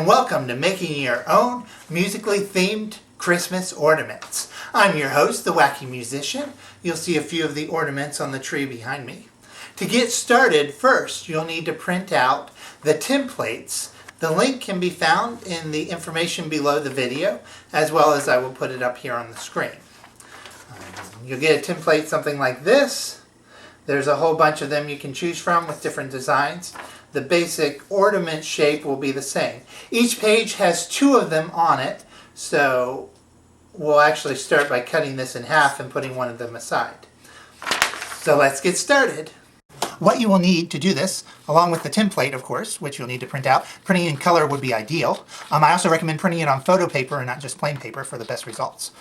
welcome to making your own musically themed Christmas ornaments. I'm your host, the Wacky Musician. You'll see a few of the ornaments on the tree behind me. To get started, first you'll need to print out the templates. The link can be found in the information below the video, as well as I will put it up here on the screen. You'll get a template something like this. There's a whole bunch of them you can choose from with different designs. The basic ornament shape will be the same. Each page has two of them on it, so we'll actually start by cutting this in half and putting one of them aside. So let's get started. What you will need to do this, along with the template, of course, which you'll need to print out. Printing in color would be ideal. I also recommend printing it on photo paper and not just plain paper for the best results.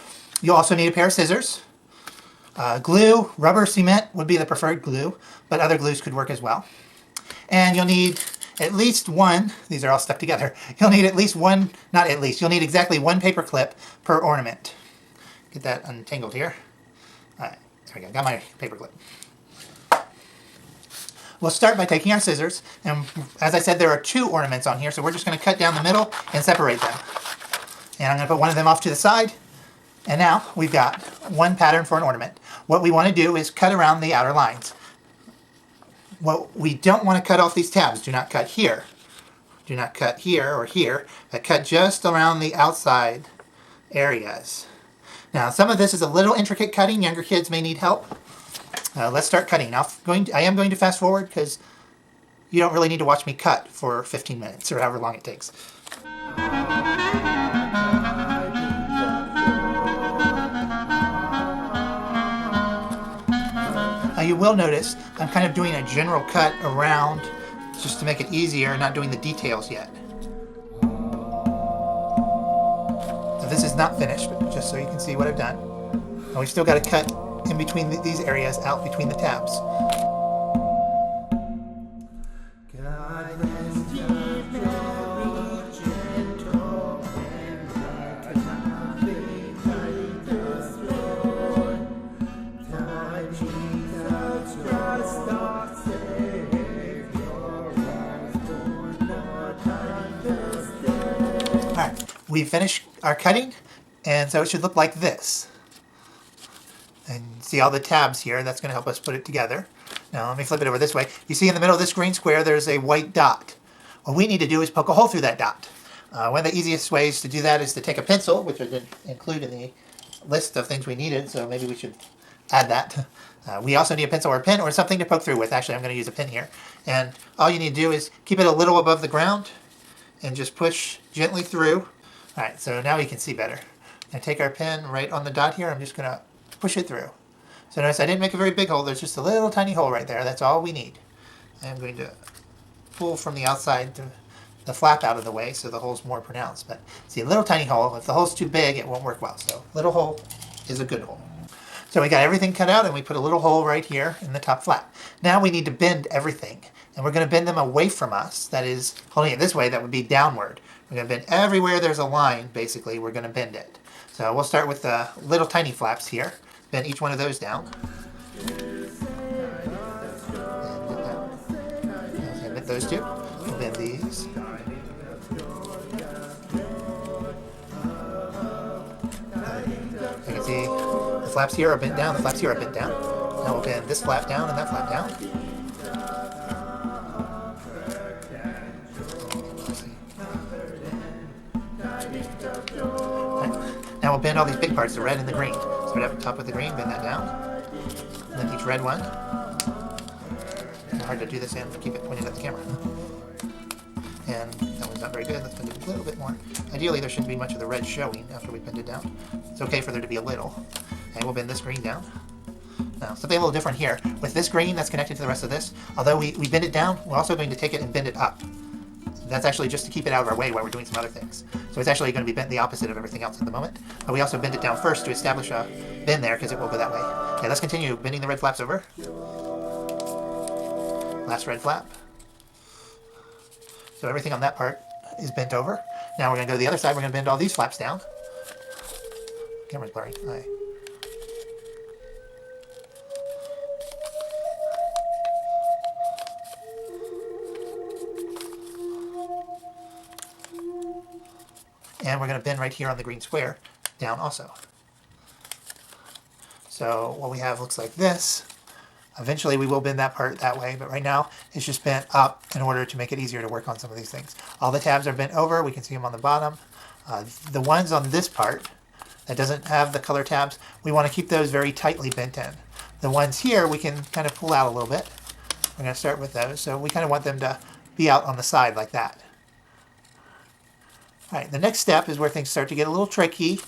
You'll also need a pair of scissors. Glue, rubber cement would be the preferred glue, but other glues could work as well. And you'll need at least one, these are all stuck together, you'll need at least one, not at least, you'll need exactly one paper clip per ornament. Get that untangled here. Alright, there we go, got my paper clip. We'll start by taking our scissors, and as I said, there are two ornaments on here, so we're just going to cut down the middle and separate them. And I'm going to put one of them off to the side, and now we've got one pattern for an ornament. What we want to do is cut around the outer lines. What we don't want to cut off these tabs. Do not cut here. Do not cut here or here, but cut just around the outside areas. Now, some of this is a little intricate cutting. Younger kids may need help. Let's start cutting. Now, I am going to fast forward because you don't really need to watch me cut for 15 minutes or however long it takes. You will notice I'm kind of doing a general cut around just to make it easier, not doing the details yet. So this is not finished, but just so you can see what I've done. And we've still got to cut in between these areas, out between the tabs. We finished our cutting, and so it should look like this. And see all the tabs here, that's going to help us put it together. Now let me flip it over this way. You see in the middle of this green square there's a white dot. What we need to do is poke a hole through that dot. One of the easiest ways to do that is to take a pencil, which I didn't include in the list of things we needed, so maybe we should add that. We also need a pencil or a pen or something to poke through with. Actually, I'm going to use a pen here. And all you need to do is keep it a little above the ground and just push gently through. Alright, so now we can see better. I take our pen right on the dot here, I'm just going to push it through. So notice I didn't make a very big hole, there's just a little tiny hole right there, that's all we need. I'm going to pull from the outside the flap out of the way so the hole's more pronounced. But see, a little tiny hole, if the hole's too big it won't work well, so little hole is a good hole. So we got everything cut out and we put a little hole right here in the top flap. Now we need to bend everything, and we're going to bend them away from us, that is, holding it this way, that would be downward. We're going to bend everywhere there's a line, basically, we're going to bend it. So we'll start with the little tiny flaps here. Bend each one of those down. Bend those two. We'll bend these. You can see the flaps here are bent down, the flaps here are bent down. Now we'll bend this flap down and that flap down. Now we'll bend all these big parts, the red and the green. Start up top with the green, bend that down. And then each red one. It's hard to do this and keep it pointed at the camera. And that one's not very good, let's bend it a little bit more. Ideally there shouldn't be much of the red showing after we bend it down. It's okay for there to be a little. And we'll bend this green down. Now, something a little different here. With this green that's connected to the rest of this, although we bend it down, we're also going to take it and bend it up. That's actually just to keep it out of our way while we're doing some other things. So it's actually going to be bent the opposite of everything else at the moment. But we also bend it down first to establish a bend there because it will go that way. Okay, let's continue bending the red flaps over. Last red flap. So everything on that part is bent over. Now we're going to go to the other side. We're going to bend all these flaps down. Camera's blurry. All right. And we're going to bend right here on the green square down also. So what we have looks like this. Eventually we will bend that part that way, but right now it's just bent up in order to make it easier to work on some of these things. All the tabs are bent over. We can see them on the bottom. The ones on this part that doesn't have the color tabs, we want to keep those very tightly bent in. The ones here we can kind of pull out a little bit. We're going to start with those. So we kind of want them to be out on the side like that. All right, the next step is where things start to get a little tricky.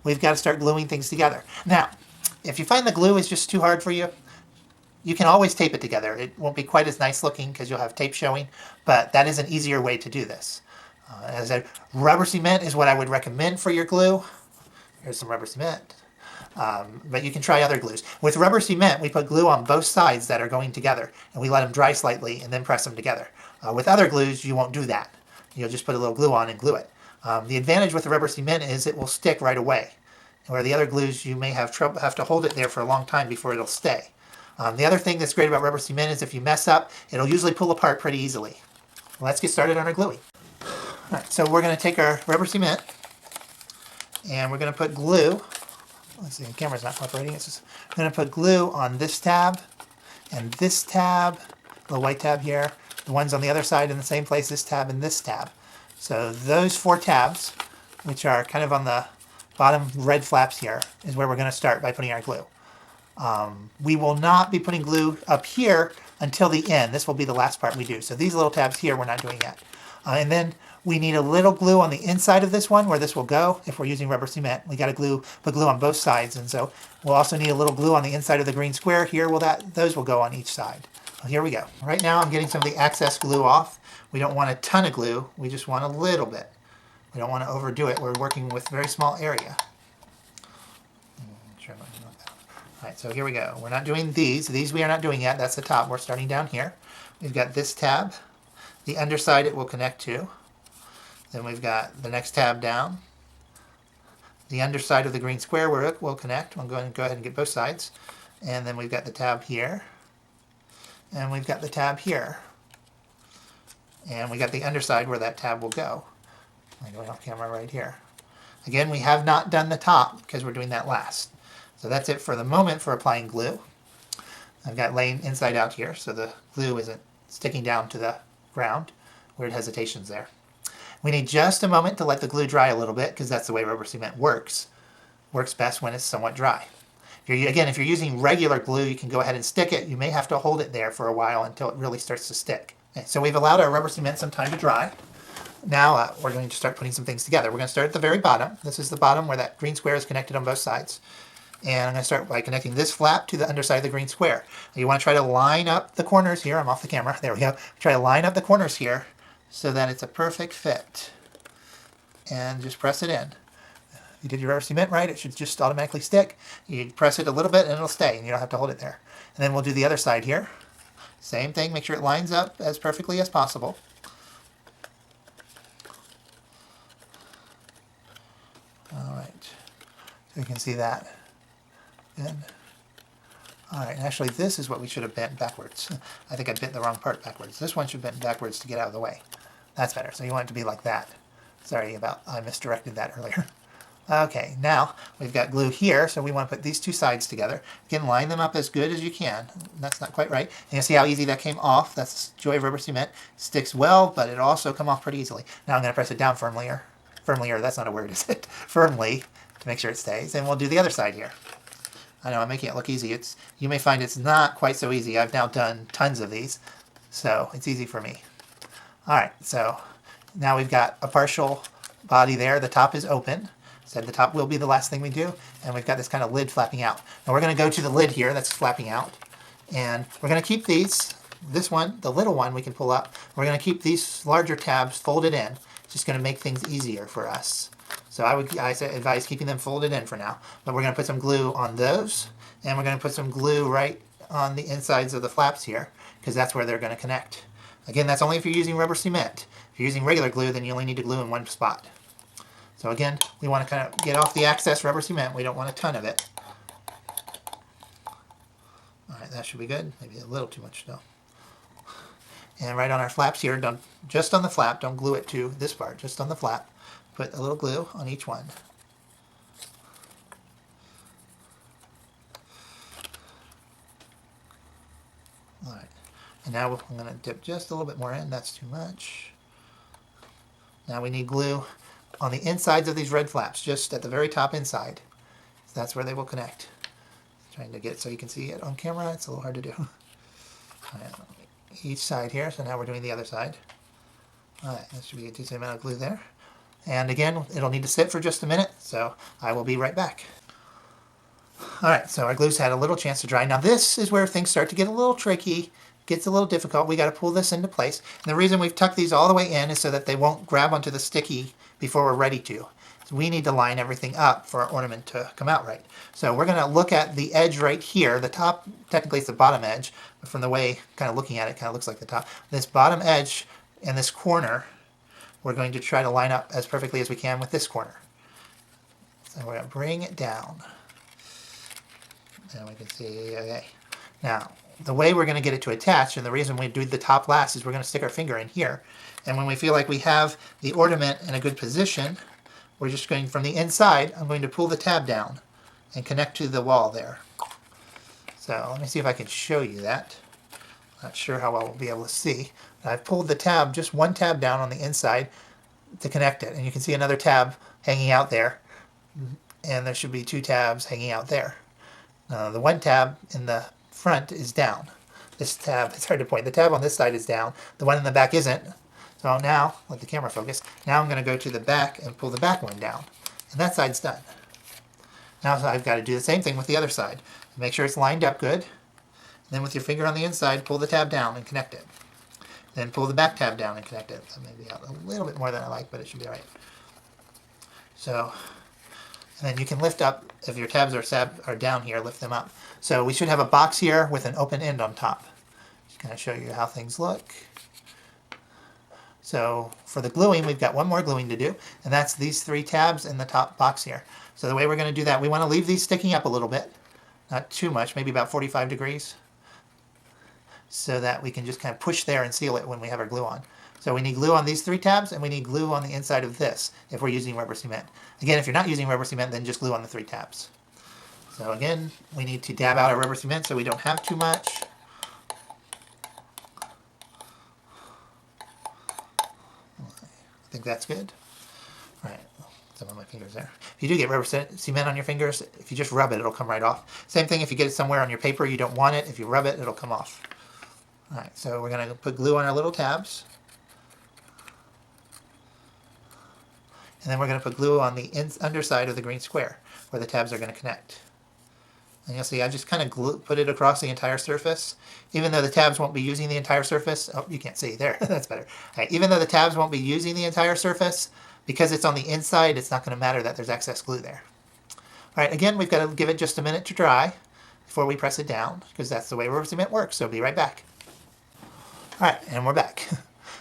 We've got to start gluing things together. Now, if you find the glue is just too hard for you, you can always tape it together. It won't be quite as nice looking because you'll have tape showing, but that is an easier way to do this. As I said, rubber cement is what I would recommend for your glue. Here's some rubber cement. But you can try other glues. With rubber cement, we put glue on both sides that are going together, and we let them dry slightly and then press them together. With other glues, you won't do that. You'll just put a little glue on and glue it. The advantage with the rubber cement is it will stick right away. Where the other glues, you may have to hold it there for a long time before it'll stay. The other thing that's great about rubber cement is if you mess up, it'll usually pull apart pretty easily. Let's get started on our gluing. All right, so we're going to take our rubber cement and we're going to put glue. Let's see, the camera's not cooperating. It's just, I'm going to put glue on this tab and this tab, the white tab here, the ones on the other side in the same place, this tab and this tab. So those 4 tabs, which are kind of on the bottom red flaps here, is where we're going to start by putting our glue. We will not be putting glue up here until the end. This will be the last part we do. So these little tabs here we're not doing yet. And then we need a little glue on the inside of this one where this will go. If we're using rubber cement, we got to put glue on both sides. And so we'll also need a little glue on the inside of the green square. Here, those will go on each side. Well, here we go. Right now I'm getting some of the excess glue off. We don't want a ton of glue. We just want a little bit. We don't want to overdo it. We're working with a very small area. All right, so here we go. We're not doing these. These we are not doing yet. That's the top. We're starting down here. We've got this tab. The underside it will connect to. Then we've got the next tab down. The underside of the green square where it will connect. I'm going to go ahead and get both sides. And then we've got the tab here. And we've got the tab here. And we got the underside where that tab will go. I'm going off camera right here. Again, we have not done the top because we're doing that last. So that's it for the moment for applying glue. I've got laying inside out here so the glue isn't sticking down to the ground. Weird hesitations there. We need just a moment to let the glue dry a little bit because that's the way rubber cement works. Works best when it's somewhat dry. If you're using regular glue, you can go ahead and stick it. You may have to hold it there for a while until it really starts to stick. Okay, so we've allowed our rubber cement some time to dry. Now we're going to start putting some things together. We're going to start at the very bottom. This is the bottom where that green square is connected on both sides. And I'm going to start by connecting this flap to the underside of the green square. You want to try to line up the corners here. I'm off the camera. There we go. Try to line up the corners here so that it's a perfect fit. And just press it in. If you did your rubber cement right, it should just automatically stick. You press it a little bit and it'll stay, and you don't have to hold it there. And then we'll do the other side here. Same thing. Make sure it lines up as perfectly as possible. All right. So you can see that. Good. All right, and actually this is what we should have bent backwards. I think I bent the wrong part backwards. This one should bend backwards to get out of the way. That's better. So you want it to be like that. Sorry about, I misdirected that earlier. Okay, now we've got glue here, so we want to put these 2 sides together. Again, line them up as good as you can. That's not quite right. And you see how easy that came off? That's the joy of rubber cement. It sticks well, but it'll also come off pretty easily. Now I'm going to press it down firmly, that's not a word, is it? Firmly, to make sure it stays. And we'll do the other side here. I know I'm making it look easy. You may find it's not quite so easy. I've now done tons of these, so it's easy for me. All right, so now we've got a partial body there. The top is open. Said the top will be the last thing we do, and we've got this kind of lid flapping out. Now we're going to go to the lid here that's flapping out, and we're going to keep these. This one, the little one, we can pull up. We're going to keep these larger tabs folded in. It's just going to make things easier for us. So I advise keeping them folded in for now. But we're going to put some glue on those, and we're going to put some glue right on the insides of the flaps here, because that's where they're going to connect. Again, that's only if you're using rubber cement. If you're using regular glue, then you only need to glue in one spot. So again, we want to kind of get off the excess rubber cement. We don't want a ton of it. All right, that should be good. Maybe a little too much though. And right on our flaps here, just on the flap, don't glue it to this part, just on the flap. put a little glue on each one. Alright, and now I'm going to dip just a little bit more in. That's too much. Now we need glue on the insides of these red flaps, just at the very top inside. So that's where they will connect. Trying to get it so you can see it on camera. It's a little hard to do. Alright, each side here, so now we're doing the other side. Alright, that should be a decent amount of glue there. And again, it'll need to sit for just a minute, so I will be right back. Alright, so our glue's had a little chance to dry. Now this is where things start to get a little tricky, gets a little difficult. We got to pull this into place. And the reason we've tucked these all the way in is so that they won't grab onto the sticky before we're ready to. So we need to line everything up for our ornament to come out right. So we're going to look at the edge right here. The top, technically it's the bottom edge, but from the way kind of looking at it, kind of looks like the top. This bottom edge and this corner, we're going to try to line up as perfectly as we can with this corner. So we're going to bring it down. And we can see, okay. Now, the way we're going to get it to attach, and the reason we do the top last, is we're going to stick our finger in here. And when we feel like we have the ornament in a good position, we're just going from the inside, I'm going to pull the tab down and connect to the wall there. So let me see if I can show you that. Not sure how well we'll be able to see. But I've pulled the tab, just one tab down on the inside to connect it. And you can see another tab hanging out there. And there should be two tabs hanging out there. The one tab in the front is down. This tab, it's hard to point. The tab on this side is down. The one in the back isn't. So now, let the camera focus. Now I'm going to go to the back and pull the back one down. And that side's done. Now I've got to do the same thing with the other side. Make sure it's lined up good. And then with your finger on the inside, pull the tab down and connect it. Then pull the back tab down and connect it. So maybe out a little bit more than I like, but it should be all right. So, and then you can lift up, if your tabs are down here, lift them up. So we should have a box here with an open end on top. Just kind of show you how things look. So for the gluing, we've got one more gluing to do, and that's these three tabs in the top box here. So the way we're going to do that, we want to leave these sticking up a little bit, not too much, maybe about 45 degrees, so that we can just kind of push there and seal it when we have our glue on. So we need glue on these three tabs, and we need glue on the inside of this if we're using rubber cement. Again, if you're not using rubber cement, then just glue on the three tabs. So again, we need to dab out our rubber cement so we don't have too much. I think that's good. All right, some of my fingers there. If you do get rubber cement on your fingers, if you just rub it, it'll come right off. Same thing if you get it somewhere on your paper you don't want it. If you rub it, it'll come off. All right, so we're going to put glue on our little tabs. And then we're going to put glue on the underside of the green square where the tabs are going to connect. And you'll see I just kind of put it across the entire surface. Even though the tabs won't be using the entire surface. Oh, you can't see. There. That's better. All right, even though the tabs won't be using the entire surface, because it's on the inside, it's not going to matter that there's excess glue there. All right, again, we've got to give it just a minute to dry before we press it down, because that's the way rubber cement works. So be right back. All right, and we're back.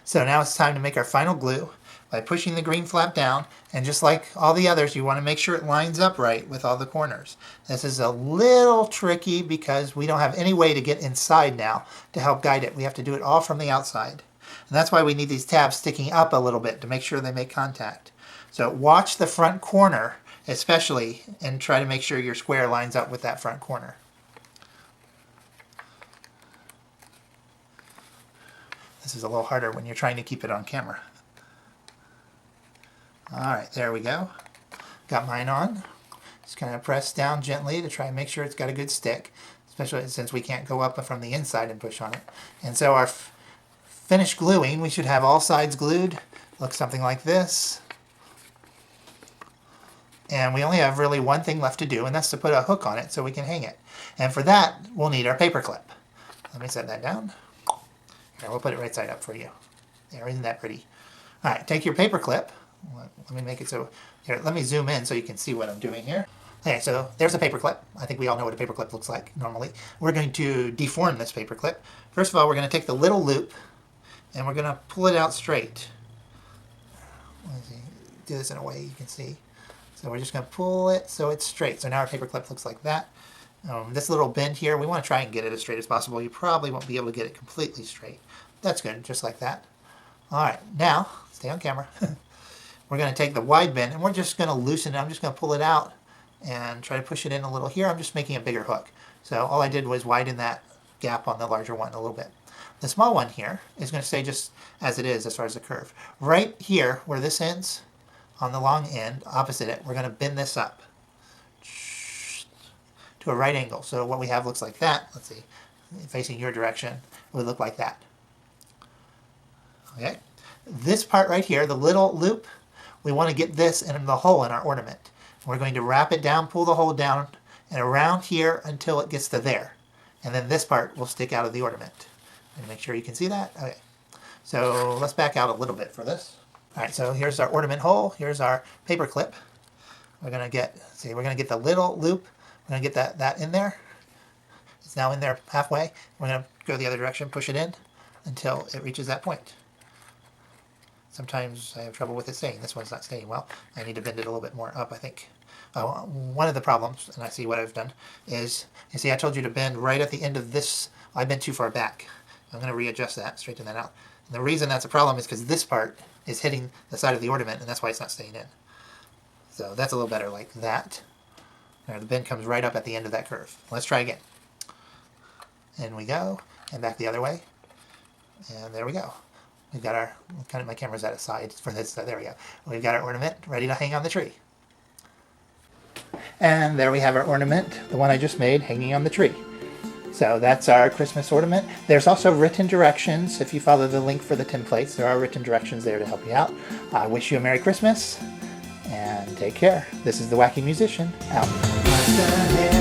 So now it's time to make our final glue by pushing the green flap down, and just like all the others, you want to make sure it lines up right with all the corners. This is a little tricky because we don't have any way to get inside now to help guide it. We have to do it all from the outside. And that's why we need these tabs sticking up a little bit to make sure they make contact. So watch the front corner especially and try to make sure your square lines up with that front corner. This is a little harder when you're trying to keep it on camera. Alright, there we go. Got mine on. Just kind of press down gently to try and make sure it's got a good stick, especially since we can't go up from the inside and push on it. And so our finished gluing, we should have all sides glued. Looks something like this. And we only have really one thing left to do, and that's to put a hook on it so we can hang it. And for that, we'll need our paper clip. Let me set that down. Here, we'll put it right side up for you. There, isn't that pretty? Alright, take your paper clip. Let me make it so, here, let me zoom in so you can see what I'm doing here. Okay, so there's a paper clip. I think we all know what a paper clip looks like normally. We're going to deform this paper clip. First of all, we're going to take the little loop and we're going to pull it out straight. Let's see, do this in a way you can see. So we're just going to pull it so it's straight. So now our paper clip looks like that. This little bend here, we want to try and get it as straight as possible. You probably won't be able to get it completely straight. That's good, just like that. Alright, now, stay on camera. we're going to take the wide bend and we're just going to loosen it. I'm just going to pull it out and try to push it in a little here. I'm just making a bigger hook. So all I did was widen that gap on the larger one a little bit. The small one here is going to stay just as it is as far as the curve. Right here where this ends, on the long end, opposite it, we're going to bend this up to a right angle. So what we have looks like that. Let's see, facing your direction, it would look like that. Okay, this part right here, the little loop, we want to get this in the hole in our ornament. We're going to wrap it down, pull the hole down, and around here until it gets to there. And then this part will stick out of the ornament. And make sure you can see that. Okay, so let's back out a little bit for this. All right, so here's our ornament hole. Here's our paper clip. We're gonna get, see, we're gonna get the little loop. We're gonna get that in there. It's now in there halfway. We're gonna go the other direction, push it in until it reaches that point. Sometimes I have trouble with it staying. This one's not staying well. I need to bend it a little bit more up, I think. One of the problems, and I see what I've done, is, you see I told you to bend right at the end of this. I bent too far back. I'm going to readjust that, straighten that out. And the reason that's a problem is because this part is hitting the side of the ornament, and that's why it's not staying in. So that's a little better like that. There, the bend comes right up at the end of that curve. Let's try again. In we go, and back the other way. And there we go. We've got our, kind of my camera's at a side for this, so there we go. We've got our ornament ready to hang on the tree. And there we have our ornament, the one I just made, hanging on the tree. So that's our Christmas ornament. There's also written directions. If you follow the link for the templates, there are written directions there to help you out. I wish you a Merry Christmas, and take care. This is the Wacky Musician, out.